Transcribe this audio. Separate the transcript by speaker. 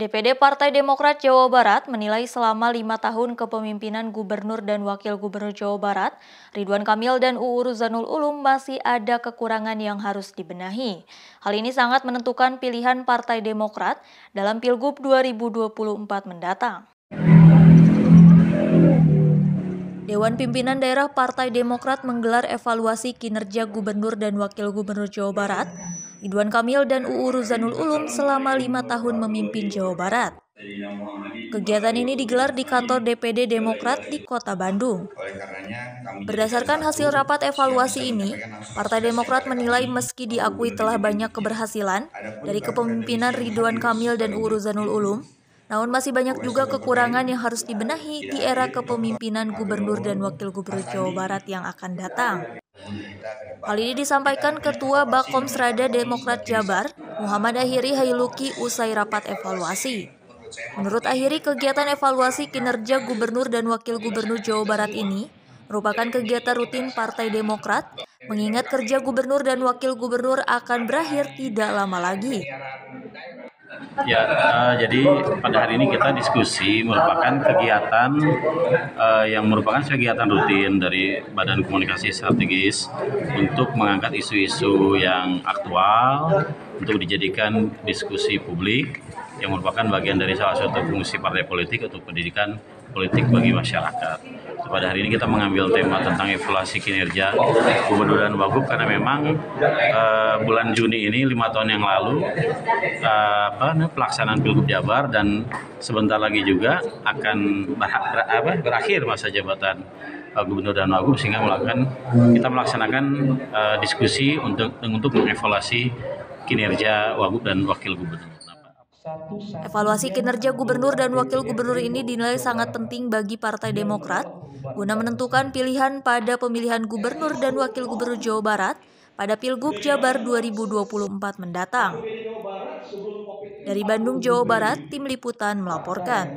Speaker 1: DPD Partai Demokrat Jawa Barat menilai selama 5 tahun kepemimpinan Gubernur dan Wakil Gubernur Jawa Barat, Ridwan Kamil dan UU Ruzanul Ulum masih ada kekurangan yang harus dibenahi. Hal ini sangat menentukan pilihan Partai Demokrat dalam Pilgub 2024 mendatang. Dewan Pimpinan Daerah Partai Demokrat menggelar evaluasi kinerja Gubernur dan Wakil Gubernur Jawa Barat, Ridwan Kamil dan UU Ruzanul Ulum selama 5 tahun memimpin Jawa Barat. Kegiatan ini digelar di kantor DPD Demokrat di Kota Bandung. Berdasarkan hasil rapat evaluasi ini, Partai Demokrat menilai meski diakui telah banyak keberhasilan dari kepemimpinan Ridwan Kamil dan UU Ruzanul Ulum, namun masih banyak juga kekurangan yang harus dibenahi di era kepemimpinan Gubernur dan Wakil Gubernur Jawa Barat yang akan datang. Hal ini disampaikan Ketua Bakomsrada Demokrat Jabar, Muhammad Ahiri Hayluki usai rapat evaluasi. Menurut Ahiri, kegiatan evaluasi kinerja Gubernur dan Wakil Gubernur Jawa Barat ini merupakan kegiatan rutin Partai Demokrat, mengingat kerja Gubernur dan Wakil Gubernur akan berakhir tidak lama lagi.
Speaker 2: Ya, jadi pada hari ini kita diskusi merupakan kegiatan yang merupakan kegiatan rutin dari Badan Komunikasi Strategis untuk mengangkat isu-isu yang aktual untuk dijadikan diskusi publik yang merupakan bagian dari salah satu fungsi partai politik untuk pendidikan politik bagi masyarakat. Pada hari ini kita mengambil tema tentang evaluasi kinerja Gubernur dan Wagub karena memang bulan Juni ini 5 tahun yang lalu pelaksanaan Pilgub Jabar dan sebentar lagi juga akan berakhir masa jabatan Gubernur dan Wagub, sehingga kita melaksanakan diskusi untuk mengevaluasi kinerja Wagub dan Wakil Gubernur.
Speaker 1: Evaluasi kinerja Gubernur dan Wakil Gubernur ini dinilai sangat penting bagi Partai Demokrat guna menentukan pilihan pada pemilihan Gubernur dan Wakil Gubernur Jawa Barat pada Pilgub Jabar 2024 mendatang. Dari Bandung, Jawa Barat, Tim Liputan melaporkan.